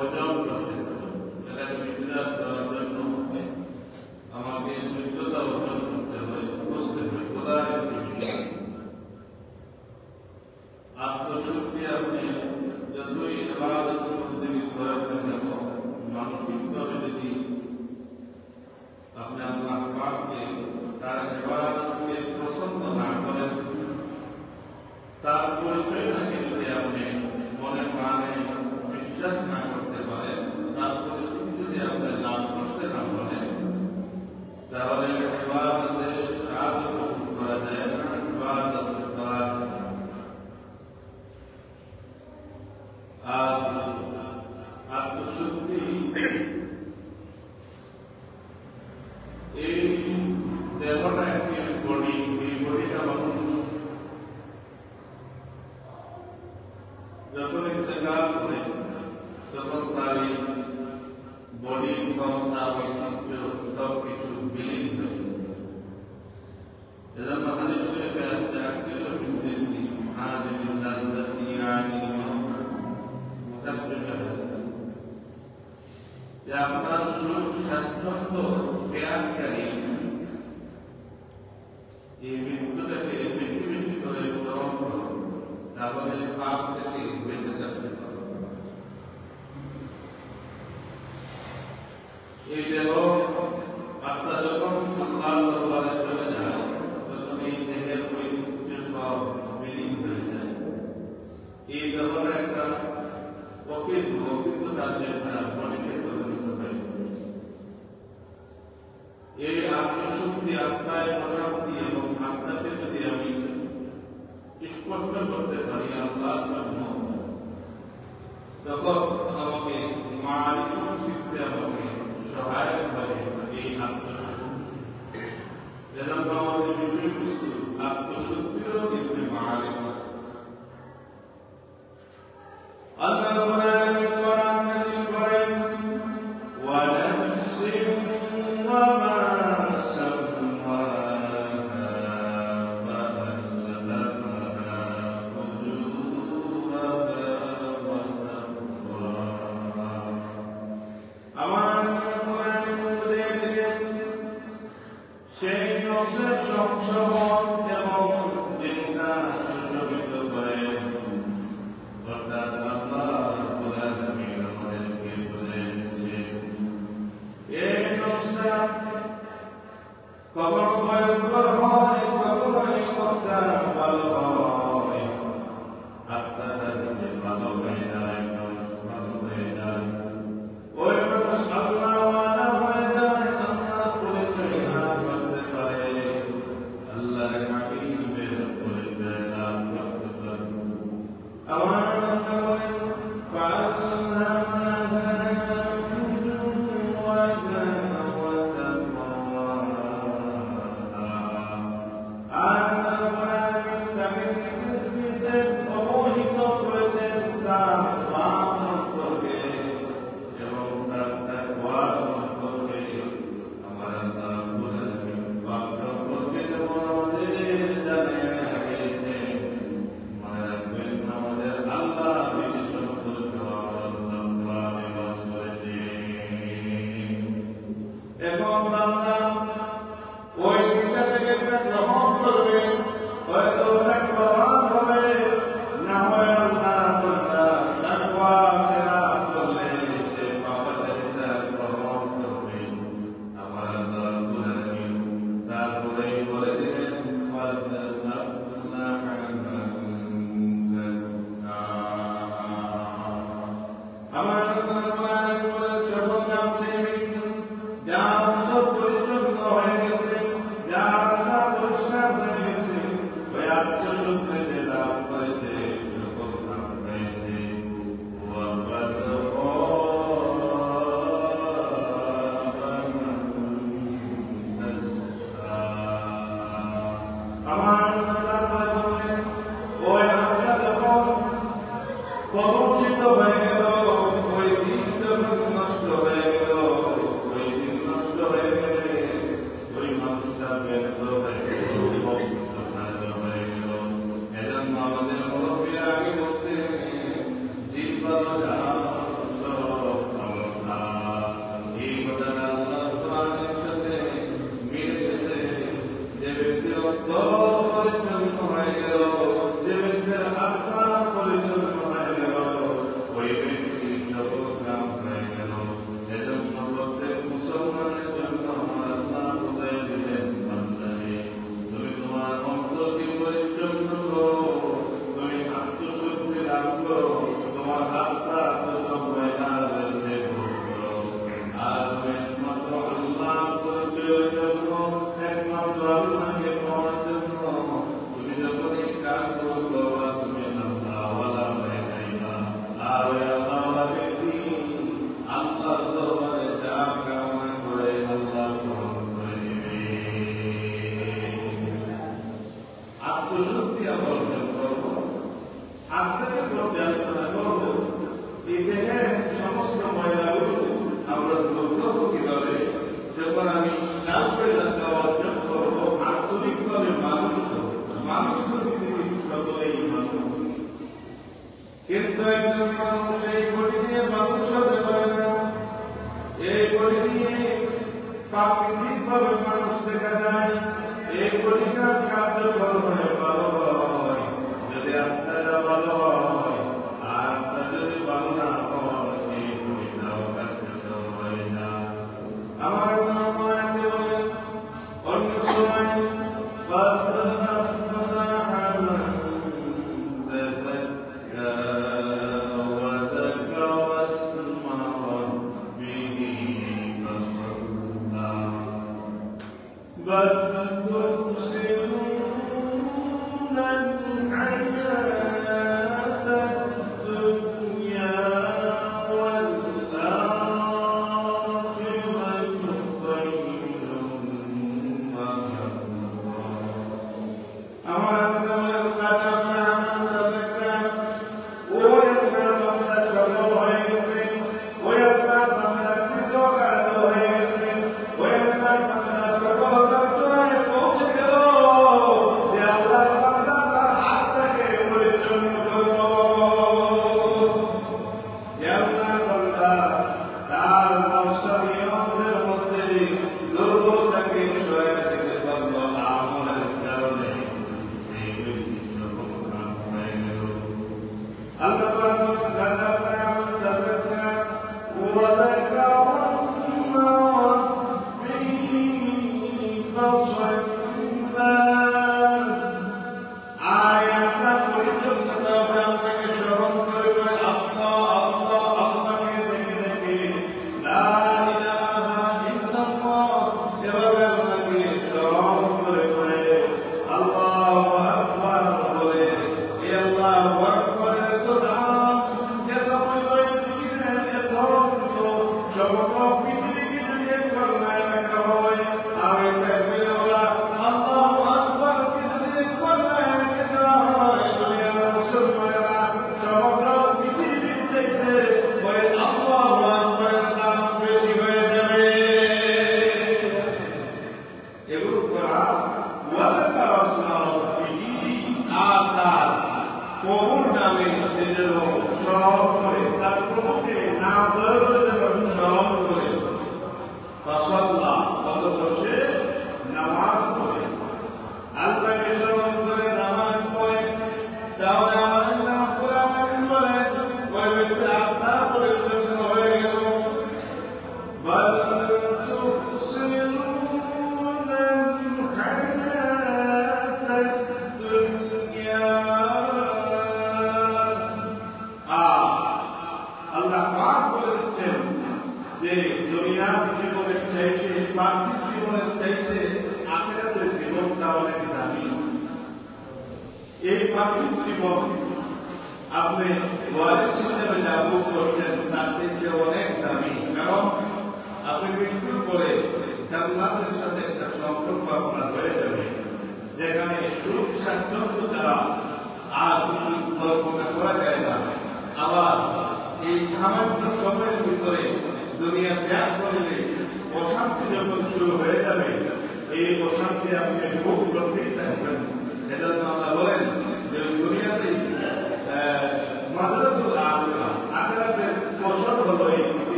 অর্জন করতে পারি, এটা বিদ্যা দেওয়ার জন্য আমাকে যোগ্যতা অর্জন করতে হয়, বুঝতে হয় খোদার আত্মশক্তি। আপনি যতই ইবাদত বন্দেগী করেন না কেন, মানসিকভাবে যদি আপনি আল্লাহ পাককে তার ইবাদতকে পছন্দ না করেন, তার পরিচয়টাকে যদি আপনি মনে প্রাণে বিশ্বাস না করতে পারেন, তার পরিচয় যদি আপনি লাভ করতে না পারেন, তাহলে ইবাদতের স্বাদ উপভোগ করা যায় না, ইবাদত করা আর আত্মশক্তি এই দেহটা একটি বডি, এই বডিটা মানুষ যখন ইন্তেকাল করে তখন তার এই বডির ক্ষমতা, বৈচিত্র্য সব কিছু বিলীন হয়ে যায়। এজন্য হাদিস শরীফে আসছিল বিদ্যুৎ হাদিস লাজ্জাতি আনি যে আপনার সুখ স্বাচ্ছন্দ্য ত্যাগকারী এই মৃত্যুটাকে বেশি বেশি করে স্মরণ করো, তাহলে পাপ থেকে বেঁচে যাচ্ছে। এই দেহ আত্মা যখন আল্লাহর দরবারে চলে যায়, তখন এই দেহের বৈচিত্র্য সব বিলীন হয়ে যায়। এই দেহের একটা অকৃততার যে একটা মনিকে পরিণত হয়ে এই আত্মশক্তি, আত্মায় প্রশান্তি এবং আত্মাকে যদি আমি স্পষ্ট করতে পারি আল্লাহর জন্য, তখন আমাকে মারিফত শিখতে আমাকে সহায়ক হবে এই আত্মশক্তি। এজন্য আমাদের বিষয়বস্তু আত্মশক্তিরও কিন্তু মারিফত। আল্লাহ কোরআন নাযিল করেন, ওয়া নাফসিন ওয়া মা প্রদর্শিত হয়ে গেল ওই দিন প্রাকৃতিকভাবে মানুষ দেখা যায় এই কলিকার কার্যকর হয়ে ভালো হয় যদি আপনারা ভালো হয় আর আপনারা যদি ভালো না হয় এই কলিকাও কার্যকর হয় না। আমার নাম আনতে বলেন অন্য সময় Allah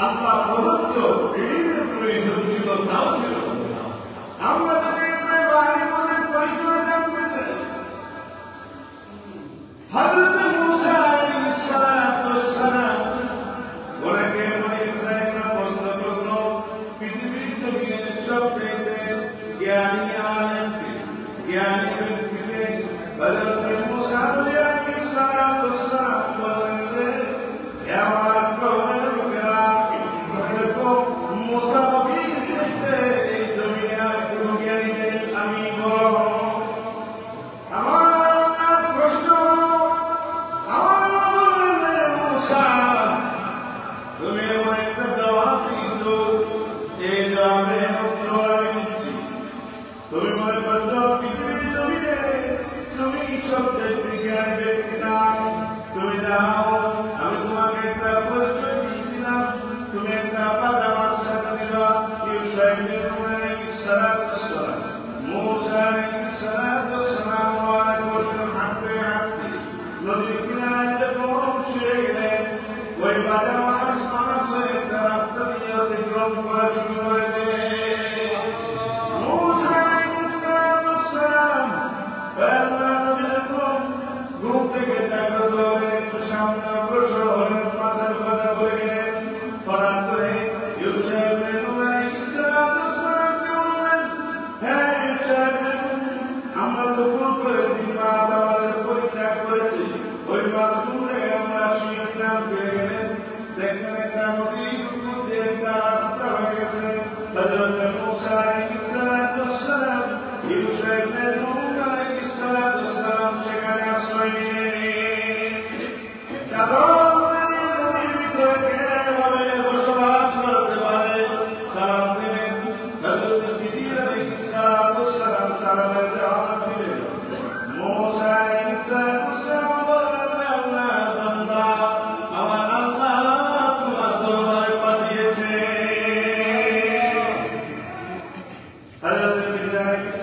আল্লাহ প্রদত্ত বিভিন্ন প্রয়োজন ছিল, তাও ছিল। আমরা যদি বাড়ির মধ্যে পরিচয় জানতে চাই, হযরত মূসা আলাইহিস সালাম ওনাকে বনি ইসরাঈলরা প্রশ্ন করলো, পৃথিবীর জমিনে সবচেয়ে জ্ঞানী আলেমকে, জ্ঞানী ব্যক্তিকে হযরত মূসা আলাইহিস সালাম বললেন যে, হে আমার কওমের লোকেরা, দেখো মূসা নবীর চাইতে এই জমিনে আর কোনো জ্ঞানী নেই, আমি বড়। আমার প্রশ্ন, আমার মূসা, তুমি এমন একটা জবাব দিয়েছো, এই জবাবের উত্তর আমি দিচ্ছি। তুমি মনে করছো পৃথিবীর জমিনে তুমি সবচেয়ে জ্ঞানী ব্যক্তি না, তুমি যাও, আমি তোমাকে একটা পরিচয় দিয়েছিলাম, তুমি একটা বাধা আমার সাথে দিবা। ইউসুফ আলাইহিস সালাম, মূসা আলাইহিস সালাম বসে হাঁটতে হাঁটতে নদীর কিনারায় যখন শুয়ে গেলেন, ওই বাধা মাছ একটা রাস্তা দিয়ে অতিক্রম করা শুরু করে দেয়। মূসা আলাইহিস সালাম ঘুম থেকে জাগ্রত হলেন, একটু সামনে অগ্রসর হলেন, পাশের কথা বলে গেলেন। হঠাৎ করে ইউসুফ আলাইহিস সালামকে বললেন, হ্যাঁ ইউসুফ, আমরা তো ভুল করেছি, মাছ আমাদের পরিত্যাগ করেছি, ওই মাছগুলো আমরা শুয়েছিলাম, ফিরে গেলেন, দেখলেন একটা নদীর উপর দিয়ে একটা রাস্তা হয়ে গেছে। হযরত মূসা আলাইহিস সালাম ইউসুফ আলাইহিস সালাম সেখানে আশ্রয় নিলেন। নদীর ভিতরে কিভাবে বসবাস করতে পারে সালাম দিলেন। হযরত খিদির আলাইহিস সালাম সালামের জবাব দিলেন। মূসা আলাইহিস সালাম বললেন, আল্লাহ বান্দা, আমার আল্লাহ তোমার দরবারে পাঠিয়েছে। হযরত খিদির আলাইহিস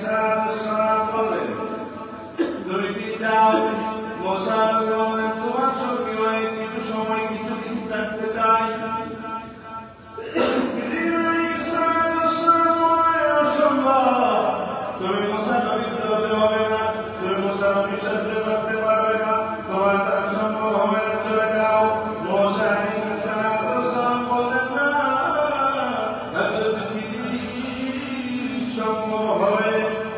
সালাম বললেন, তুমি কি চাও? মূসা বললেন, তোমার সঙ্গে অনেক কিছু সময় কিছুদিন থাকতে চাই। খিদির আলাইহিস সালাম বললেন, অসম্ভব, তুমি মূসা নবীর হতে হবে না, তুমি মূসা নবীর সাথে করতে পারবে না, তোমার দ্বারা সম্ভব হবে না, চলে যাও। মূসা আলাইহিস সালাম বললেন, না হযরত খিদির, সম্ভব হবে,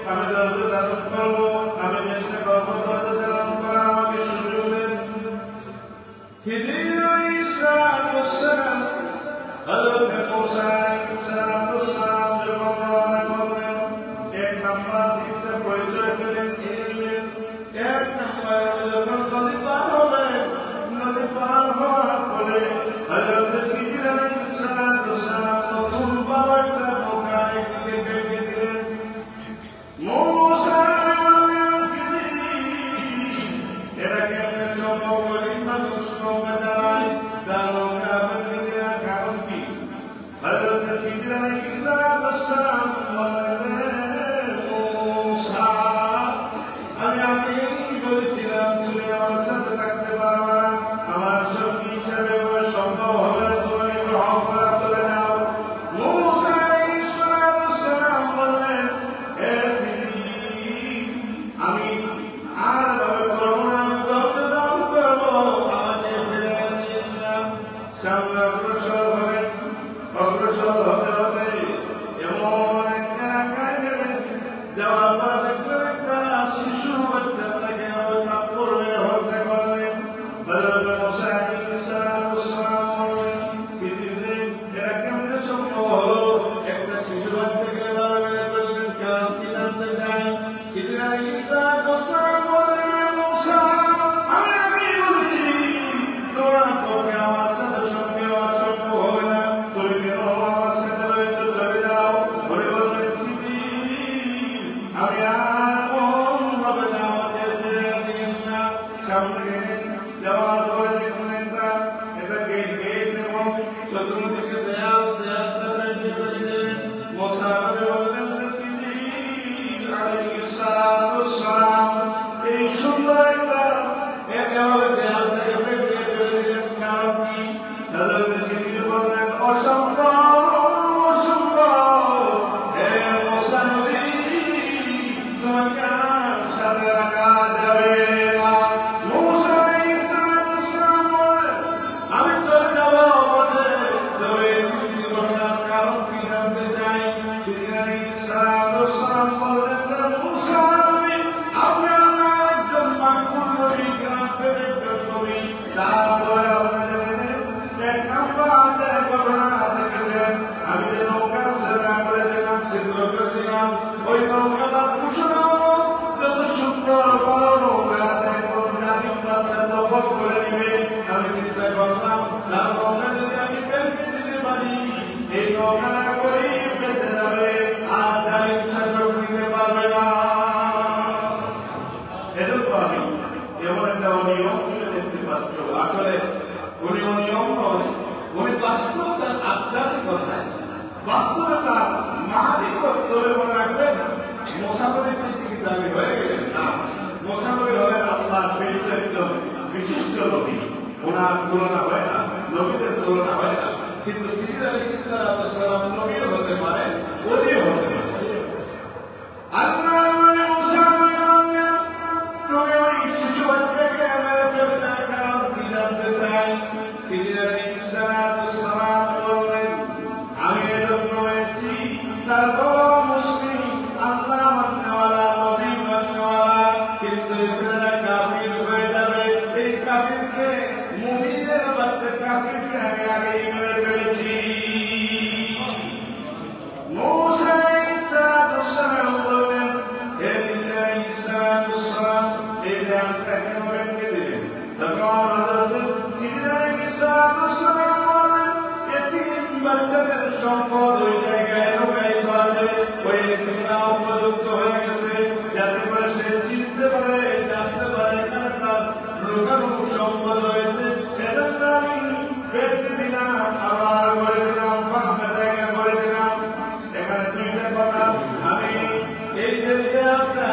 আমি দরজা ধারণ করবো, আমি চেষ্টা করবো দরজা ধারণ করা, আমাকে সুযোগ দেন। খিদির আলাইহিস সালাম হযরত মূসা আলাইহিস সালাম যখন রওনা করলেন, এক নাম্বার তিনটা পরিচয় পেলেন, এলেন। এক নাম্বার যখন নদী পার হলেন, নদী পার হওয়ার পরে হযরত খিদির আলাইহিস সালাম প্রথম বড় একটা নৌকা একদিকে বেঁধে দিলেন। মূসা বললেন, খিদির, এরা কেমনে সম্ভব? গরিব মানুষ নৌকা চালায়, তার নৌকা বেঁধে দেওয়ার কারণ কি? হযরত খিদির আলাইহিস সালাম বললেন, মূসা, আমি আগেই বলেছিলাম তুমি আমার সাথে থাকতে পারবে না, আমার সঙ্গী হিসাবে সম্ভব হবে না, তুমি গ্রহণ করা, চলে যাও। মূসা আলাইহিস সালাম বললেন, হে খিদির, আমি আর ভাবে করবো না, আমি দরজা ধারণ করবো, আমাকে ফিরে নিয়ে যাও। সামনে অগ্রসর হলেন, অগ্রসর হতে হতে এমন একটা এলাকায় গেলেন, যাওয়ার পর দেখলেন একটা শিশু বাচ্চা, তাকে হত্যা করলে হত্যা করলেন। হযরত মূসা আলাইহিস সালাম বললেন, খিদির, এরা কেমনে সম্ভব হলো? একটা শিশু বাচ্চাকে এভাবে মেরে ফেললেন, কারণ কি জানতে চাই? খিদির আলাইহিস সালাম বললেন, মূসা, আমি আগেই বলেছি তোমার পক্ষে আমার সাথে সঙ্গে হওয়া সম্ভব হবে না, তুমি কেন আমার সাথে রয়েছে, চলে যাও। বলে বললেন, খিদির, আমি আর কোন ভাবে না, আমাকে ফিরে দিন না। সামনে গেলেন, যাওয়ার পরে দেখলেন এটা গেট এবং চতুর্দিকে দেয়ালটা বেঁধে দিলেন। মূসা বললেন, খিদির আলাইহিস সালাম, এই সুন্দর একটা একেবারে দেয়াল থেকে বেঁধে দিলেন, কারণ কি? হযরত খিদির বললেন, বাস্তবতা মারিফত তবে মনে রাখবেন মুসাফিরের থেকে দাবি হয়ে গেলেন না। মুসাফির হলেন আল্লাহর প্রেরিত একজন বিশিষ্ট নবী, ওনার তুলনা হয় না, নবীদের তুলনা হয় না। কিন্তু খিজির আলাইহিস সালাম নবীও হতে পারেন, ওলিও হতে পারেন। আল্লাহ মুসাফির বললেন তুমি ওই শিশু বাচ্চাকে মেরে ফেলে না, কারণ কি জানতে চাই? খিজির আলাইহিস সালাম বললেন আমি এজন্য হয়েছি তার বাবা মুসলিম, আল্লাহ মাননেওয়ালা, নবী মাননেওয়ালা, কিন্তু ছেলেরা কাফির হয়ে যাবে। এই কাফিরকে, মুমিনের বাচ্চা কাফিরকে আমি আগেই মেরে ফেলেছি। মুসা আলাইহিস সালাম বললেন হে খিজির আলাইহিস সালাম এই জ্ঞানটা কেন রেখে দিলেন? তখন হযরত খিজির আলাইহিস সালাম বললেন এতিম বাচ্চাদের সম্পদ ওই জায়গায় লুকায়িত আছে, ওই এতিমরা উপযুক্ত হয়ে গেছে যাতে করে সে চিনতে পারে, জানতে পারে এখানে তার লুকানো সম্পদ রয়েছে। এজন্য আমি বেঁধে দিলাম, আবার করে দিলাম, পাঁচটা জায়গা করে দিলাম। এখানে দুইটা কথা, আমি এই যে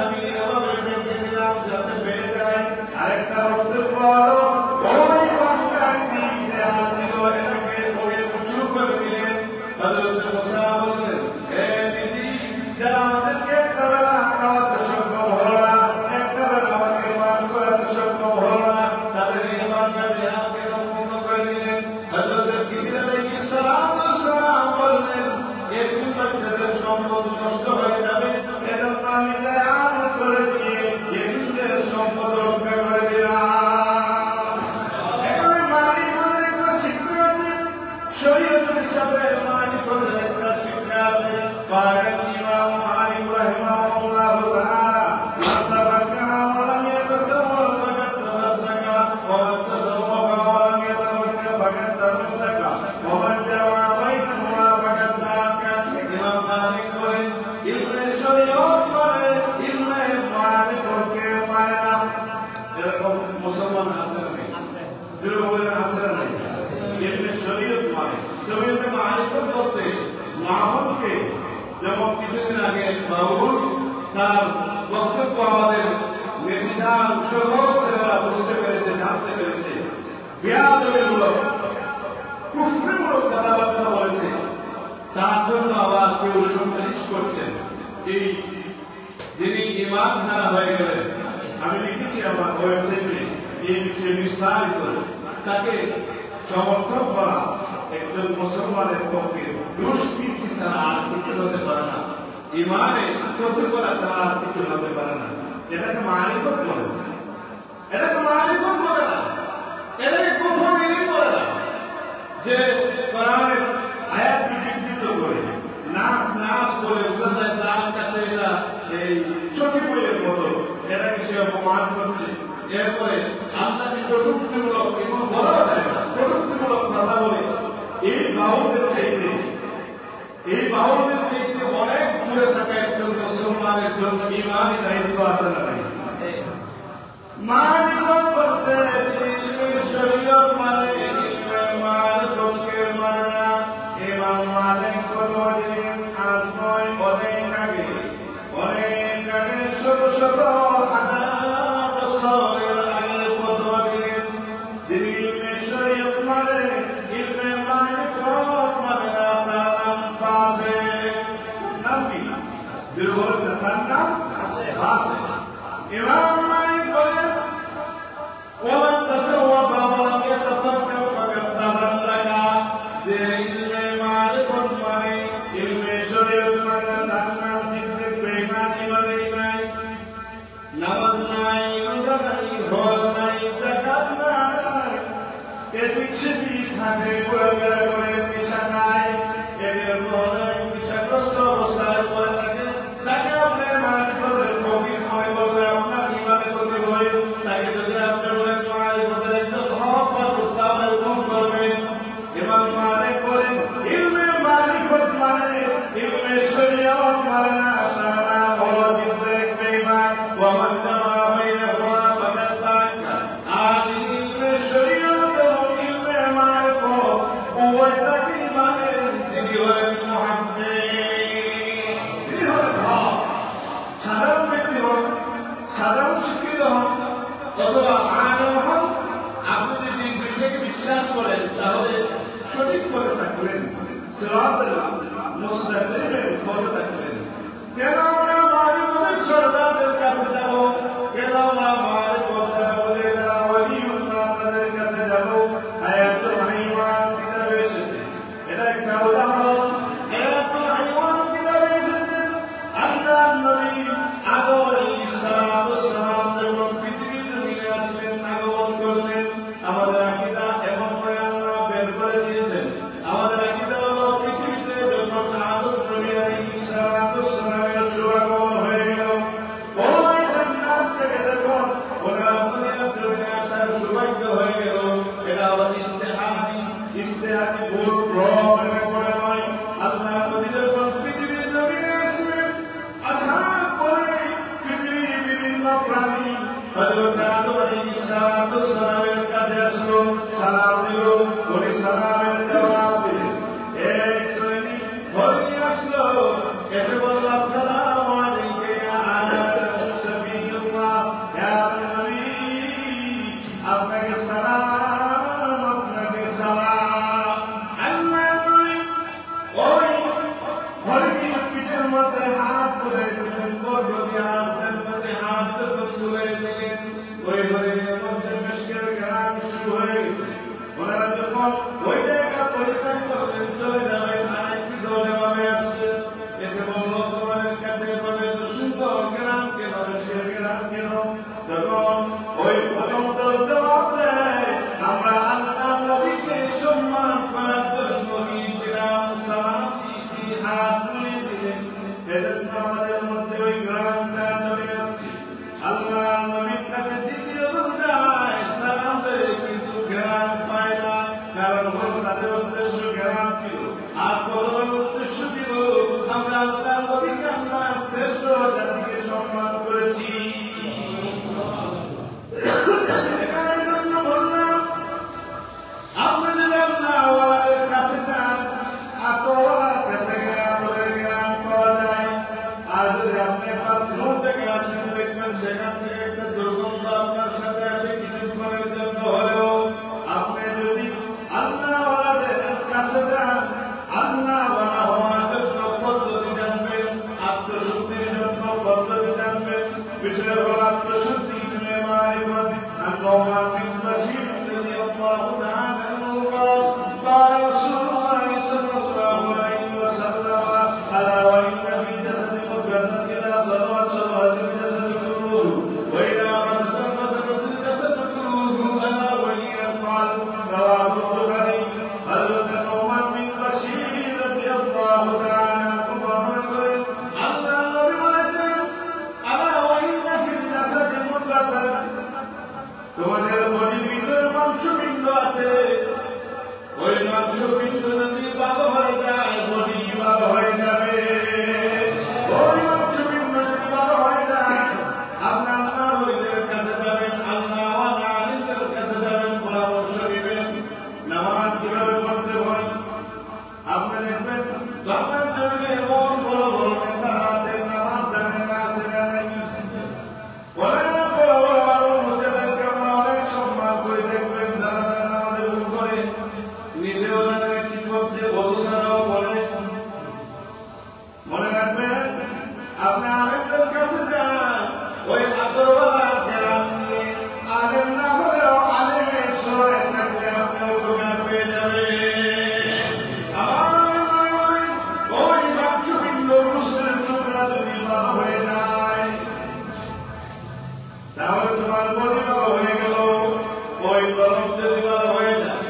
আমি এভাবে বেঁধে দিলাম যাতে বেড়ে যায়। আরেকটা হচ্ছে বড় ওই বাচ্চাটি দেয়া দিল, এটাকে ওই উঁচু করে দিলেন। হযরত মুসা বললেন হে দিদি, যারা আমাদেরকে একটা বেলা খাওয়াতে সক্ষম হলো না, একটা বেলা আমাকে মান করাতে সক্ষম হলো না, তাদের ইমানকে দেহাকে পূর্ণ করে দিলেন। হযরত খিজির আলাইহিস সালাম বললেন এতিম বাচ্চাদের সম্পদ নষ্ট হয়ে যাবে, এজন্য আমি দেয়াল করে দিয়ে এতিমদের সম্পদ রক্ষা করে দিলাম। এখন মারিফতের একটা শিক্ষা আছে, শরীয়তের হিসাবে মারিফতের একটা শিক্ষা আছে। قال الإمام مالك رحمه الله تعالى من تفكر ولم يتصور فقد تمسك، ومن تصوف ولم يتفكر فقد تمسك، ومن جمع بينهما فقد ترك। ইমাম মালিক বলেন ইলমে শরীয়ত মানে ইলমে মারিফতকে মানে না। এরকম মুসলমান আছে না? যারা বলেন আছে না? ইলমে শরীয়ত মানে শরীয়তে মারিফত বলতে মাহবুবকে, যেমন কিছুদিন আগে বাউল তার বক্তব্য আমাদের নির্বিধান সরল ছেলেরা বুঝতে পেরেছে, জানতে পেরেছে, বেয়াদবিমূলক কুফরিমূলক কথাবার্তা বলেছে, তার জন্য আবার কেউ সুপারিশ করছেন। এই যিনি ইমাম ধারা হয়ে গেলেন, আমি লিখেছি আমার ওয়েবসাইটে এই বিষয়ে বিস্তারিত, তাকে সমর্থন করা একজন মুসলমানের পক্ষে দুষ্কৃতি ছাড়া আর কিছু হতে পারে না, ইমানে ক্ষতি করা ছাড়া আর কিছু হতে পারে না। এটাকে মারিফত বলে, এটাকে মারিফত বলে না, এটাকে প্রথম ইলম বলে না। যে কোরআনের আয়াতকে বিকৃত করে নাচ নাচ করে বোঝা যায় তার কাছে এটা এই চটি বইয়ের মতো, এটাকে সে অপমান করছে। এরপরে আল্লাহ যে কটূক্তিমূলক, এগুলো বলা যায় না, কটূক্তিমূলক কথা বলে এই বাউলদের চাইতে অনেক দূরে থাকা একজন মুসলমানের জন্য ইমানি দায়িত্ব আছে না? মারিফত বলতে শরীয়ত মানে মারিফতকে মানে না। ইমাম মালিক বলেন আজ নয় অনেক আগে শত শত হাজার বছরের আগে ফতোয়া দিলেন। যিনি ইলমে শরীয়ত মানে ইলমে মারিফত মানে না, তার নাম ফাসিক। নাম কি? বলবেন তার নাম ফাসিক। ইমাম মালিক বলেন ومن تصوف ولم يتفكر فقد تضلل। যে ইলমে মারিফত মানে ইলমে শরীয়ত মানে তার নাম দিতে বেঈমানি মানে নাই, নামাজ নাই, রোজা নাই, হজ নাই, যাকাত নাই, এদিক সেদিক হাতে ঘোরাফেরা করে, নেশা খায়, এদের মনে নেশাগ্রস্ত অবস্থায় পড়ে থাকে, তাকে আপনি মারিফতের ফকির মনে করলে আপনার সিরাতুল মুস্তাকিমের পথে থাকবেন। কেন আমরা মারিফতের সরদারদের কাছে যাব? কেন আমরা মারিফতটা বলে যারা ওলিউল্লাহ তাদের কাছে যাব? হায়াতুল হাইওয়ান কিতাবে এসেছে, এটা একটা উদাহরণ। হায়াতুল হাইওয়ান কিতাবে এসেছে আল্লাহ নবী আদম আলাইহিস সালাম যখন পৃথিবীর জমিনে আসলেন, আগমন করলেন, আমাদের আকীদা এমন করে আল্লাহ বের করে দিয়েছেন। আমাদের আকীদা হলো পৃথিবীতে যখন আদম নবী আলাইহিস সালামের শুভাগমন হয়ে গেল, ওই জান্নাত থেকে যখন ওনার দুনিয়ার জমিনে আসার সৌভাগ্য হয়ে গেল, এটা হলো ইজতিহাদি ভুল ভ্রম করে নয়। আল্লাহ নবী যখন পৃথিবীর জমিনে আসলেন, আসার পরে পৃথিবীর বিভিন্ন প্রাণী হযরত আদম আলাইহিস সালামের কাছে আসলো, সালাম দিল, ওই সালামের জবাব দিলেন। এক শ্রেণী হরিণী আসলো, এসে বলল আসসালামু আলাইকা ইয়া আদম সাফিউল্লাহ, ইয়া নবী আপনাকে সালাম, আপনাকে সালাম। আল্লাহ নবী ওই হরিণীর পিঠের মধ্যে হাত তুলে দিলেন, বরকতি হাতের মধ্যে হাত তুলে দিলেন। ওই হরিণীর মধ্যে মিশকের ঘ্রাণ শুরু হয়ে গেছে। ওনারা যখন ওই জায়গা পরিত্যাগ করলেন, চলে যাবেন, আরেকটি দল এভাবে আসছে, এসে বলল তোমাদের কাছে এভাবে তো সুন্দর ঘ্রাণ কেন, মিশকের ঘ্রাণ কেন? তখন ওই প্রথম দল জবাব দেয়, আমরা আল্লাহ নবীকে সম্মান করার জন্য গিয়েছিলাম, সালাম দিয়েছি, হাত তুলে দিলেন, এজন্য আমাদের মধ্যে ওই ঘ্রাণটা চলে আসছে। আল্লাহ নবীর কাছে দ্বিতীয় দল যায়, সালাম দেয়, কিন্তু ঘ্রাণ পায় না, কারণ তাদের উদ্দেশ্য ঘ্রাণ ছিল, আর বড় উদ্দেশ্য ছিল আমরা আল্লাহ নবীকে আমরা শ্রেষ্ঠ জাতিকে সম্মান করেছি। এখানে জন্য বললাম, আপনি যদি আল্লাহওয়ালাদের কাছে যান, আতওয়ালার কাছে গেলে আতরের ঘ্রাণ পাওয়া যায়। আর যদি আপনি বাথরুম থেকে আসেন, দেখবেন সেখান থেকে একটা দুর্গন্ধ আপনার সাথে আসে কিছুক্ষণের জন্য হলেও। আপনি যদি আল্লাহওয়ালাদের কাছে যান, আল্লাহওয়ালা হওয়ার জন্য পদ্ধতি জানবেন, আত্মশুদ্ধির জন্য পদ্ধতি জানবেন। বিষয় হল আত্মশুদ্ধি, মারিফত। আল্লাহ বিন বাশীর রাদিয়াল্লাহু তাআলা আনহু قال قال رسول الله صلى الله عليه وسلم ألا وإن في جسد مضغة إذا صلحت صلح الجسد كله وإذا فسدت فسد الجسد كله ألا وهي القلب رواه البخاري حضرت نعمان বিন বাশীর রাদিয়াল্লাহু তাআলা আনহু বলেন, আল্লাহ নবী বলেছেন, আলা ওয়া ইন্না ফিল জাসাদি মুদগাতান, তোমাদের বডির ভিতরে মাংসপিণ্ড আছে, ওই মাংসপিণ্ড যদি ভালো হয়ে যায়, বডি ভালো হয়ে যাবে। ওই মাংসপিণ্ড যদি ভালো হয়ে যায়, আপনার আল্লাহর কাছে যাবেন, আল্লাহওয়ালা আলিমদের কাছে যাবেন, পরামর্শ নেবেন, নামাজ কিভাবে পড়তে হয়। আপনি দেখবেন ধর্মের জমিনে এমন বড় বড় নেতা আছেন, নামাজ জানেন না, আছে না নাই? অনেক বড় বড় আরো নেতাদেরকে আমরা অনেক সম্মান করে দেখবেন, যারা যারা নামাজে ভুল করে, নিজেও জানে কি করছে, ভবিষ্যৎও বলে। মনে রাখবেন, আপনি আলেমদের কাছে যান, ওই আদরওয়ালা কেরাম নিয়ে, আলেম না হলেও আলেমের সহায় থাকলে আপনি উপকার পেয়ে যাবেন। ওই মাংসপিণ্ড মুসলিমের টুকরা যদি ভালো হয়ে যায়, তাহলে তোমার বডি ভালো হয়ে গেল। ওই তরফ যদি ভালো হয়ে যায়,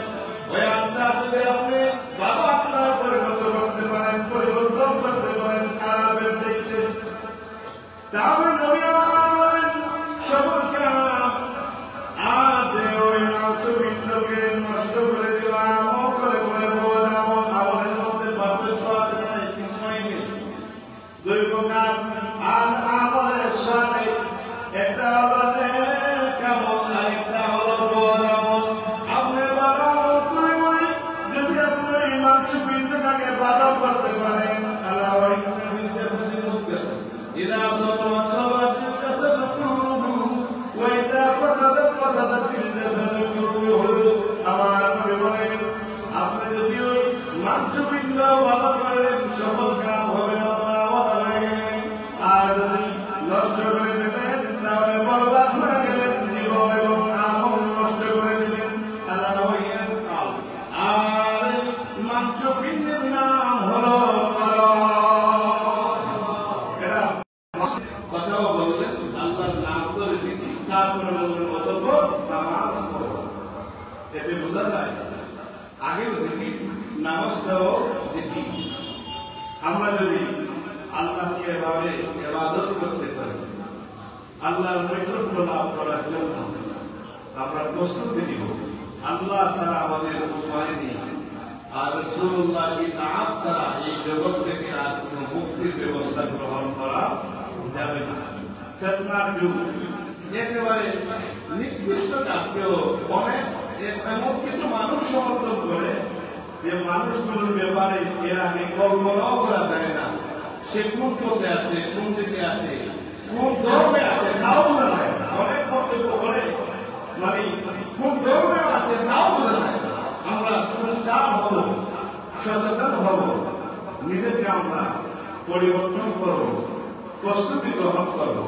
ওই আত্মা যদি আপনি ভালো আত্মা পরিণত করতে পারেন, পরিবর্তন করতে পারেন খারাপের দিকে, তাহলে নবী আমার বলেন সকল কাম আর যে ওই মাংসপিণ্ডকে নষ্ট করে দিলাম, ও করে করে বললাম, আমলের মধ্যে পার্থক্য আছে না? কিছুই নেই। দুই প্রকার আর আমলের সাথে, একটা হলো নেক আমল, আরেকটা হলো বদ আমল। আপনি ভালো আমল করে যদি আপনি এই মাংসপিণ্ডটাকে ভালো করতে পারেন, আল্লাহ ওই জাসাদি মুদগাতান ইযা সালাহাত সালাহাত الجسد كله وإذا فسدت فسدت الجسد كله। আমার নবী বলেন, আপনি যদি ওই মাংসপিণ্ড ভালো করে সফল কাম হবে আর যদি নষ্ট করে দেবেন তাহলে বরবাদ হয়ে গেলেন জীবন এবং আমল নষ্ট করে দেবেন। আর মাংস পিণ্ডের নাম হলো কথাও বললেন আল্লাহর নাম করে দিদি, তারপরে বললেন অতঃপর নামাজ পড়ো। এতে বোঝা যায় আগেও জিকির, নামাজটাও জিকির। আমরা যদি আল্লাহকে এভাবে ইবাদত করতে পারি, আল্লাহর নৈকট্য লাভ করার জন্য আমরা প্রস্তুতি নিব। আল্লাহ ছাড়া আমাদের উপায় নেই, আর রাসূলুল্লাহ ইতাআত ছাড়া এই জগৎ থেকে আর কোন মুক্তির ব্যবস্থা গ্রহণ করা যাবে না। ফিতনার যুগ, একেবারে নিকৃষ্ট কাজকেও অনেক এমন কিছু মানুষ সমর্থন করে যে মানুষগুলোর ব্যাপারে এর আগে কল্পনাও করা যায় না। সে কোন পথে আছে, কোন দিকে আছে, কোন ধর্মে আছে তাও বোঝা যায় না। অনেক মন্তব্য করে মানে কোন ধর্মে আছে তাও বোঝা যায় না। আমরা সঞ্চার হব, সচেতন হব, নিজেকে আমরা পরিবর্তন করব, প্রস্তুতি গ্রহণ করব।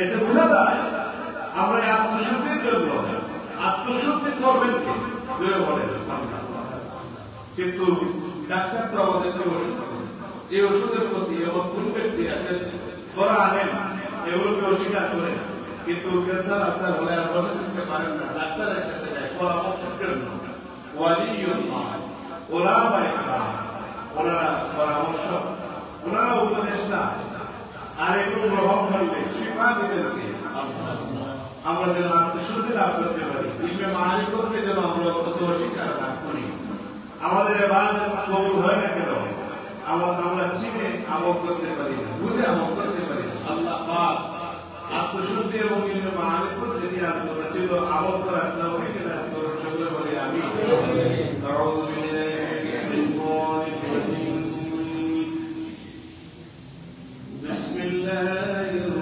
এতে বোঝা যায় আমরা আত্মশুদ্ধির জন্য আত্মশুদ্ধি করবেন কিন্তু ডাক্তার তো আমাদেরকে ওষুধ, এই ওষুধের প্রতি এমন কোন ব্যক্তি আছে ওরা আনেন এগুলোকে অস্বীকার করে, কিন্তু ক্যান্সার আসার হলে আর বসে থাকতে পারেন না, ডাক্তারের কাছে যায় পরামর্শের জন্য। ওনারা পরামর্শ, ওনারা উপদেষ্টা, আর এগুলো গ্রহণ করলে শিফা দিতে আমরা যেন আত্মশুদ্ধি লাভ করতে পারি, ইলমে মারিফতকে যেন আমরা অস্বীকার না করি। আমাদের এবার কবুল হয় না কেন আমরা চিনে আমল করতে পারি না, বুঝে আমল করতে পারি না। আল্লাহ পাক আত্মশুদ্ধি এবং ইলমে মারিফত যদি আমরা আমল করার